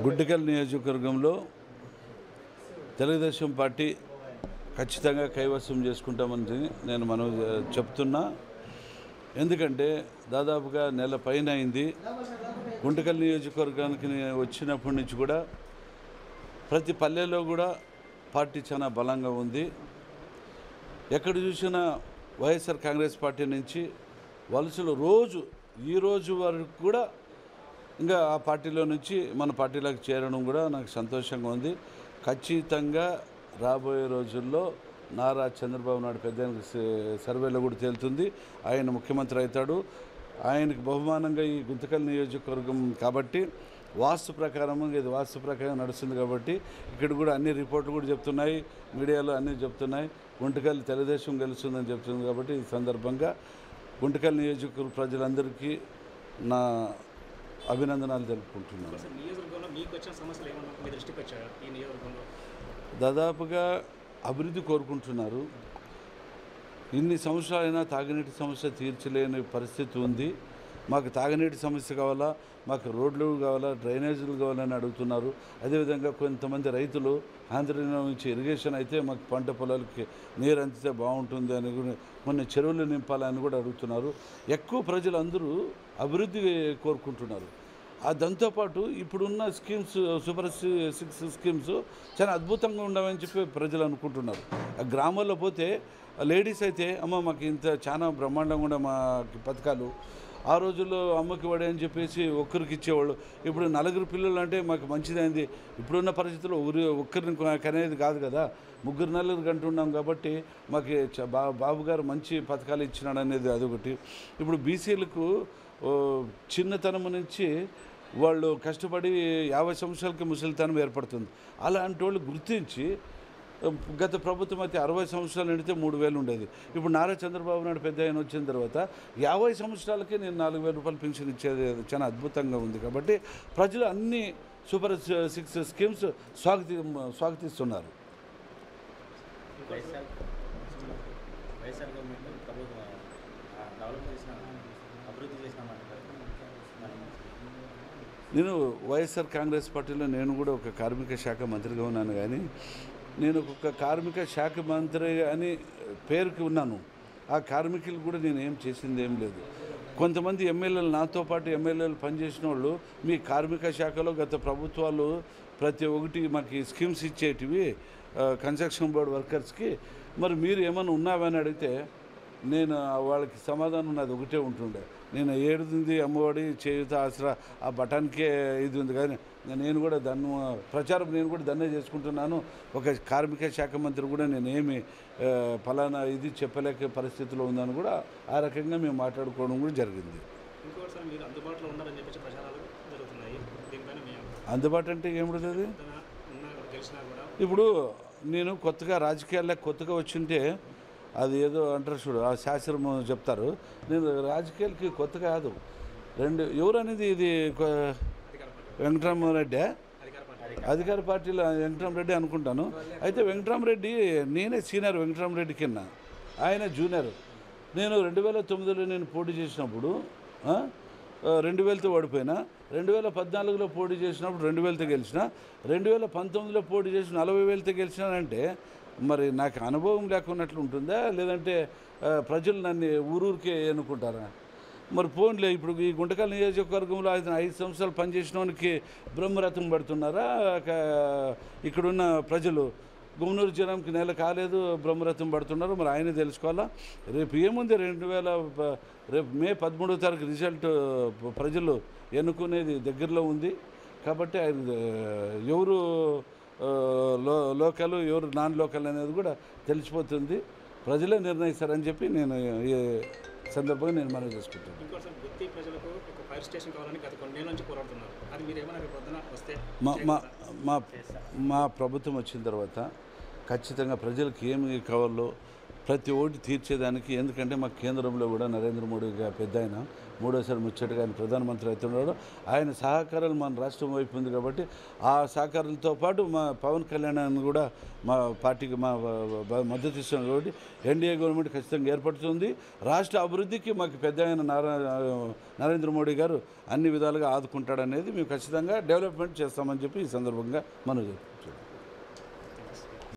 గుంటకల్ నియోజకవర్గంలో తెలుగుదేశం పార్టీ ఖచ్చితంగా కైవసం చేసుకుంటామని నేను చెప్తున్నా. ఎందుకంటే దాదాపుగా నెల పైన అయింది. గుంటకల్ నియోజకవర్గానికి వచ్చినప్పటి నుంచి కూడా ప్రతి పల్లెలో కూడా పార్టీ చాలా బలంగా ఉంది. ఎక్కడ చూసినా వైఎస్ఆర్ కాంగ్రెస్ పార్టీ నుంచి వలసలు ఈ రోజు వరకు కూడా ఇంకా ఆ పార్టీలో నుంచి మన పార్టీలోకి చేరడం కూడా నాకు సంతోషంగా ఉంది. ఖచ్చితంగా రాబోయే రోజుల్లో నారా చంద్రబాబు నాయుడు పెద్ద సర్వేలో కూడా తేలుతుంది, ఆయన ముఖ్యమంత్రి అవుతాడు. ఆయనకు బహుమానంగా ఈ గుంతకల్ నియోజకవర్గం కాబట్టి వాస్తు ప్రకారం నడుస్తుంది. కాబట్టి ఇక్కడ కూడా అన్ని రిపోర్ట్లు కూడా చెప్తున్నాయి, మీడియాలో అన్నీ చెప్తున్నాయి, గుంటకల్ తెలుగుదేశం గెలుస్తుందని చెప్తుంది. కాబట్టి ఈ సందర్భంగా గుంటకల్ నియోజకవర్గ ప్రజలందరికీ నా అభినందనలు తెలుపుకుంటున్నాను. దాదాపుగా అభివృద్ధి కోరుకుంటున్నారు. ఇన్ని సంవత్సరాలైనా తాగునీటి సమస్య తీర్చలేని పరిస్థితి ఉంది. మాకు తాగునీటి సమస్య కావాలా, మాకు రోడ్లు కావాలా, డ్రైనేజీలు కావాలని అడుగుతున్నారు. అదేవిధంగా కొంతమంది రైతులు ఆంధ్ర నుంచి ఇరిగేషన్ అయితే మాకు పంట పొలాలకి నీరు అందితే బాగుంటుంది అని కొన్ని చెరువులు నింపాలని కూడా అడుగుతున్నారు. ఎక్కువ ప్రజలందరూ అభివృద్ధి కోరుకుంటున్నారు. దాంతోపాటు ఇప్పుడున్న స్కీమ్స్, సూపర్ 6 స్కీమ్స్ చాలా అద్భుతంగా ఉండవని చెప్పి ప్రజలు అనుకుంటున్నారు. గ్రామాల్లో పోతే లేడీస్ అయితే అమ్మ మాకు ఇంత చాలా బ్రహ్మాండంగా ఉండే మా పథకాలు. ఆ రోజుల్లో అమ్మకి వడే అని చెప్పేసి ఒక్కరికి ఇచ్చేవాళ్ళు. ఇప్పుడు 4 పిల్లలు అంటే మాకు మంచిదైంది. ఇప్పుడున్న పరిస్థితుల్లో ఒక్కరిని కనేది కాదు కదా, 3-4 కంటున్నాం. కాబట్టి మాకు బాబు గారు మంచి పథకాలు ఇచ్చినాడు అనేది అదొకటి. ఇప్పుడు బీసీలకు చిన్నతనం నుంచి వాళ్ళు కష్టపడి 50 సంవత్సరాలకి ముసలితనం ఏర్పడుతుంది. అలాంటి వాళ్ళు గుర్తించి గత ప్రభుత్వం అయితే 60 సంవత్సరాలు నిండితే 3,000 ఉండేది. ఇప్పుడు నారా చంద్రబాబు నాయుడు పెద్ద ఆయన వచ్చిన తర్వాత 50 సంవత్సరాలకి నేను 4,000 రూపాయలు పెన్షన్ ఇచ్చేది చాలా అద్భుతంగా ఉంది. కాబట్టి ప్రజలు అన్ని సూపర్ 6 స్కీమ్స్ స్వాగతిస్తున్నారు. నేను వైఎస్ఆర్ కాంగ్రెస్ పార్టీలో నేను కూడా ఒక కార్మిక శాఖ మంత్రిగా ఉన్నాను. కానీ నేను ఒక కార్మిక శాఖ మంత్రి అని పేరుకి ఉన్నాను. ఆ కార్మికులు కూడా నేను ఏం చేసింది ఏం లేదు. కొంతమంది ఎమ్మెల్యేలు, నాతో పాటు ఎమ్మెల్యేలు పనిచేసిన వాళ్ళు మీ కార్మిక శాఖలో గత ప్రభుత్వాలు ప్రతి ఒక్కటి మాకు స్కీమ్స్ ఇచ్చేటివి కన్స్ట్రక్షన్ బోర్డు వర్కర్స్కి, మరి మీరు ఏమైనా ఉన్నావని అడిగితే నేను వాళ్ళకి సమాధానం నాది ఒకటే ఉంటుండే, నేను ఏడుంది అమ్మఒడి, చేయూత, ఆసరా, ఆ బటానికే ఇది ఉంది. కానీ నేను కూడా ప్రచారం దాన్నే చేసుకుంటున్నాను. ఒక కార్మిక శాఖ మంత్రి కూడా నేనేమి ఫలానా ఇది చెప్పలేక పరిస్థితిలో ఉందని కూడా ఆ రకంగా మేము మాట్లాడుకోవడం కూడా జరిగింది. అందుబాటు అంటే ఏమిటది? ఇప్పుడు నేను కొత్తగా రాజకీయాల్లో వచ్చింటే అది ఏదో అంటారు చూడు, ఆ శాస్త్రం చెప్తారు. నేను రాజకీయాలకి కొత్త కాదు. ఎవరు అనేది ఇది వెంకటరామరెడ్డి, అధికార పార్టీలో వెంకటరామరెడ్డి అనుకుంటాను. అయితే వెంకటరామరెడ్డి నేనే సీనియర్, వెంకటరామరెడ్డి కింద ఆయన జూనియర్. నేను 2009లో నేను పోటీ చేసినప్పుడు 2,000తో ఓడిపోయినా. 2014లో పోటీ చేసినప్పుడు 2,000తో గెలిచిన. 2019లో పోటీ చేసి 40,000తో గెలిచినానంటే మరి నాకు అనుభవం లేకున్నట్లు ఉంటుందా, లేదంటే ప్రజలు నన్ను ఊరూరికే ఎన్నుకుంటారా? మరి ఫోన్లే ఇప్పుడు ఈ గుంటకల్ నియోజకవర్గంలో 5 సంవత్సరాలు పనిచేసిన వానికి బ్రహ్మరథం పడుతున్నారా? ఇక్కడున్న ప్రజలు గుమ్మనూరు జనంకి నెల కాలేదు బ్రహ్మరథం పడుతున్నారు. మరి ఆయన తెలుసుకోవాలా. రేపు ఏముంది, రేపు మే 13వ తారీఖు రిజల్ట్ ప్రజలు ఎన్నుకునేది దగ్గరలో ఉంది. కాబట్టి ఆయన ఎవరు లోకల్, ఎవరు నాన్ లోకల్ అనేది కూడా తెలిసిపోతుంది. ప్రజలే నిర్ణయిస్తారని చెప్పి నేను ఈ సందర్భంగా నేను మనవి చేసుకుంటాను. మా ప్రభుత్వం వచ్చిన తర్వాత ఖచ్చితంగా ప్రజలకు ఏమి కావాలో ప్రతి ఓటు తీర్చేదానికి. ఎందుకంటే మా కేంద్రంలో కూడా నరేంద్ర మోడీ గారు పెద్ద ఆయన, మూడోసారి ముచ్చటగా ఆయన ప్రధానమంత్రి అవుతున్నాడు. ఆయన సహకారాలు మన రాష్ట్రం వైపు ఉంది కాబట్టి ఆ సహకారాలతో పాటు మా పవన్ కళ్యాణ్ కూడా మా పార్టీకి మద్దతు ఇస్తున్నాం కాబట్టి ఎన్డీఏ గవర్నమెంట్ ఖచ్చితంగా ఏర్పడుతుంది. రాష్ట్ర అభివృద్ధికి మాకు పెద్ద ఆయన నరేంద్ర మోడీ గారు అన్ని విధాలుగా ఆదుకుంటాడనేది మేము ఖచ్చితంగా డెవలప్మెంట్ చేస్తామని చెప్పి ఈ సందర్భంగా మనవి.